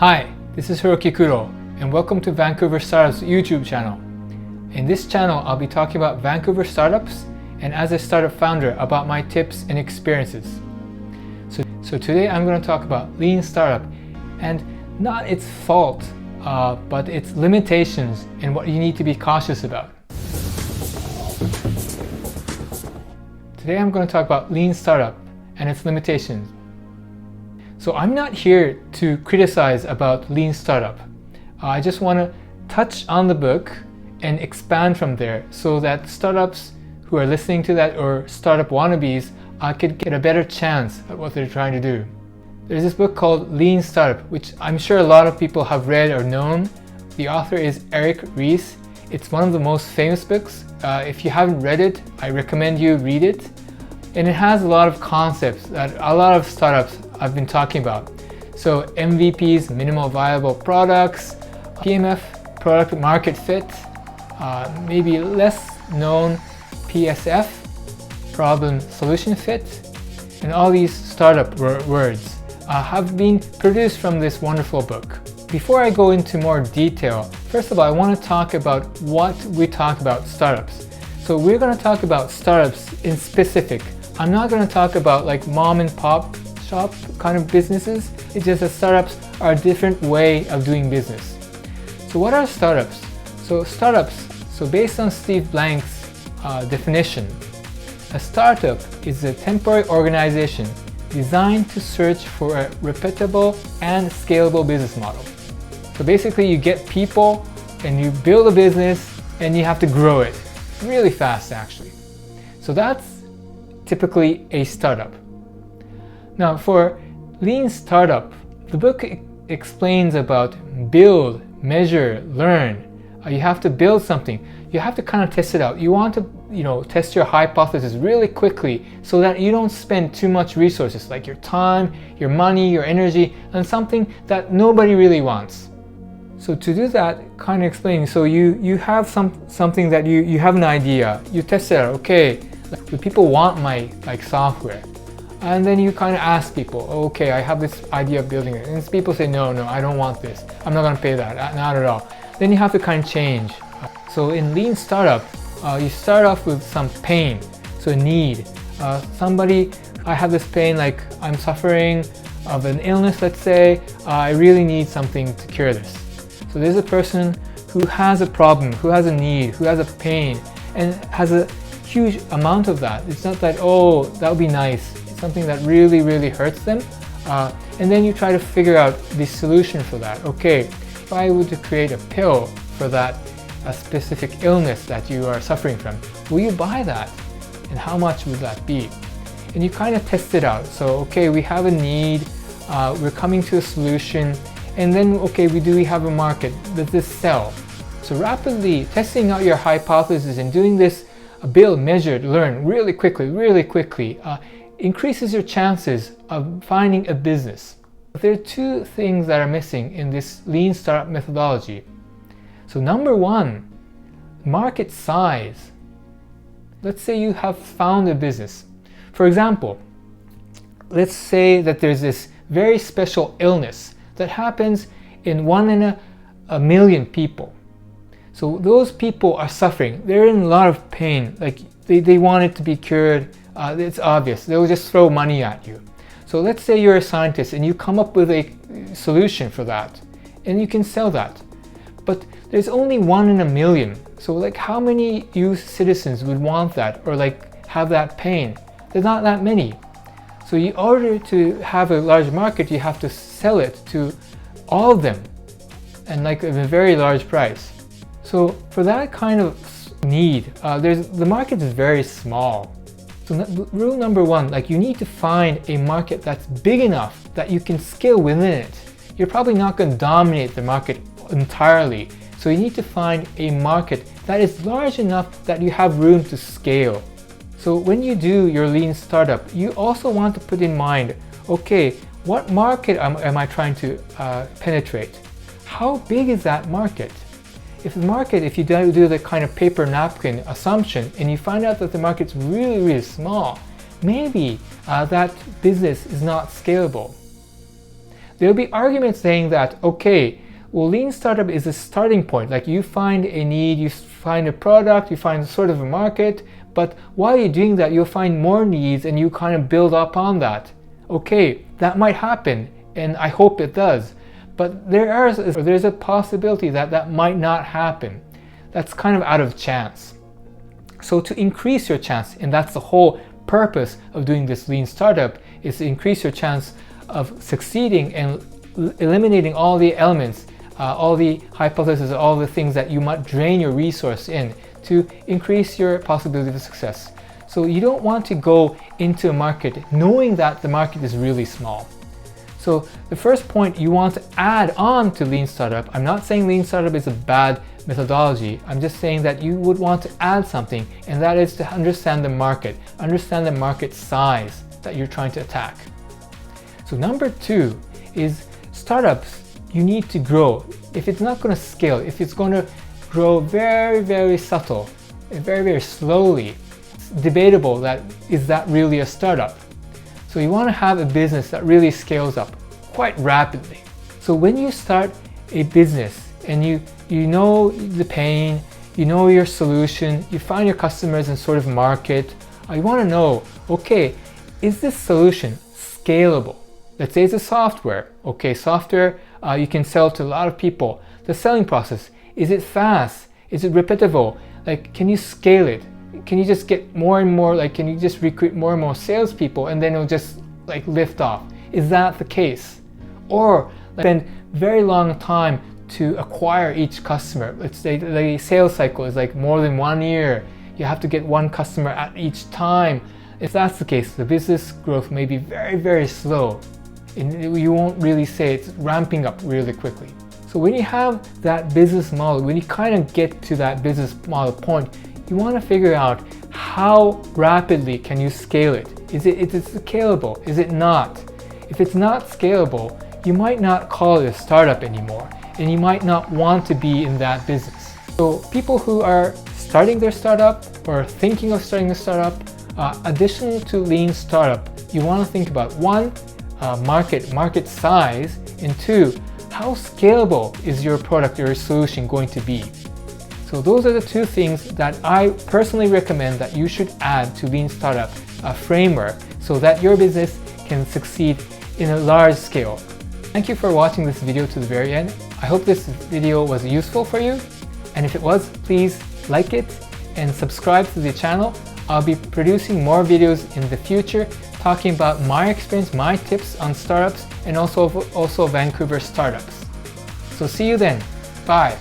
Hi, this is Hiroki Kuro, and welcome to Vancouver Startups YouTube channel. In this channel, I'll be talking about Vancouver startups and as a startup founder about my tips and experiences. So today I'm going to talk about lean startup and not its fault, but its limitations and what you need to be cautious about. Today I'm going to talk about lean startup and its limitations. So I'm not here to criticize about lean startup. I just want to touch on the book and expand from there so that startups who are listening to that or startup wannabes could get a better chance at what they're trying to do. There's this book called Lean Startup, which I'm sure a lot of people have read or known. The author is Eric Ries. It's one of the most famous books. If you haven't read it, I recommend you read it. And it has a lot of concepts that a lot of startups have been talking about. So MVPs, minimal viable products, PMF, product market fit, maybe less known PSF, problem solution fit, and all these startup words have been produced from this wonderful book. Before I go into more detail, first of all, I want to talk about what we talk about startups. So we're going to talk about startups in specific. I'm not going to talk about like mom and pop shop kind of businesses. It's just that startups are a different way of doing business. So what are startups? So based on Steve Blank's definition, a startup is a temporary organization designed to search for a repeatable and scalable business model. So basically you get people and you build a business and you have to grow it really fast actually. So that's typically a startup. Now for lean startup, the book explains about build, measure, learn. You have to build something. You have to kind of test it out. You want to, test your hypothesis really quickly so that you don't spend too much resources like your time, your money, your energy on something that nobody really wants. So to do that, kind of explaining, so you have something that you have an idea, you test it out, okay, do people want my software? And then you kind of ask people, okay, I have this idea of building it. And people say, no, I don't want this. I'm not going to pay that, not at all. Then you have to kind of change. So in lean startup, you start off with some pain, so need. I have this pain, like I'm suffering of an illness, let's say, I really need something to cure this. So there's a person who has a problem, who has a need, who has a pain, and has a huge amount of that. It's not that, oh, that would be nice. It's something that really, really hurts them. And then you try to figure out the solution for that. Okay, if I were to create a pill for that specific illness that you are suffering from, will you buy that? And how much would that be? And you kind of test it out. So, okay, we have a need, we're coming to a solution, and then, okay, we have a market. Does this sell? So rapidly testing out your hypothesis and doing this build, measure, learn really quickly increases your chances of finding a business. But there are two things that are missing in this lean startup methodology. So number one, market size. Let's say you have found a business. For example, let's say that there's this very special illness that happens in 1 in a million people. So those people are suffering. They're in a lot of pain. Like they want it to be cured. It's obvious. They'll just throw money at you. So let's say you're a scientist and you come up with a solution for that, and you can sell that. But there's only 1 in a million. So like how many US citizens would want that or like have that pain? There's not that many. So in order to have a large market, you have to sell it to all of them and like at a very large price. So for that kind of need, the market is very small. So rule number one, like you need to find a market that's big enough that you can scale within it. You're probably not going to dominate the market entirely. So you need to find a market that is large enough that you have room to scale. So when you do your lean startup, you also want to put in mind, okay, what market am I trying to penetrate? How big is that market? If you do the kind of paper napkin assumption and you find out that the market's really small, maybe that business is not scalable. there'll be arguments saying that, okay, well, lean startup is a starting point. Like you find a need, you find a product, you find sort of a market, but while you're doing that, you'll find more needs and you kind of build up on that. Okay, that might happen, and I hope it does. But there's a possibility that that might not happen. That's kind of out of chance. So to increase your chance, and that's the whole purpose of doing this lean startup, is to increase your chance of succeeding and eliminating all the elements, all the hypotheses, all the things that you might drain your resource in to increase your possibility of success. So you don't want to go into a market knowing that the market is really small. So the first point you want to add on to lean startup, I'm not saying lean startup is a bad methodology, I'm just saying that you would want to add something, and that is to understand the market size that you're trying to attack. So number 2 is startups, you need to grow. If it's not going to scale, if it's going to grow very, very subtle, very, very slowly, it's debatable that is that really a startup. So you want to have a business that really scales up quite rapidly. So when you start a business and you know the pain, you know your solution, you find your customers and sort of market, you want to know, okay, is this solution scalable? Let's say it's a software. Okay, software you can sell to a lot of people. The selling process, is it fast? Is it repeatable? Like, can you scale it? Can you just get more and more, like, can you just recruit more and more salespeople and then it'll just like lift off? Is that the case? Or spend very long time to acquire each customer. Let's say the sales cycle is like more than 1 year. You have to get one customer at each time. If that's the case, the business growth may be very, very slow. And you won't really say it's ramping up really quickly. So when you have that business model, when you kind of get to that business model point, you want to figure out how rapidly can you scale it? Is it scalable? Is it not? If it's not scalable, you might not call it a startup anymore, and you might not want to be in that business. So people who are starting their startup or thinking of starting a startup, additional to lean startup, you want to think about 1, market size, and 2, how scalable is your product or your solution going to be? So those are the 2 things that I personally recommend that you should add to lean startup framework so that your business can succeed in a large scale. Thank you for watching this video to the very end. I hope this video was useful for you, and if it was, please like it and subscribe to the channel. I'll be producing more videos in the future talking about my experience, my tips on startups, and also Vancouver startups. So see you then. Bye.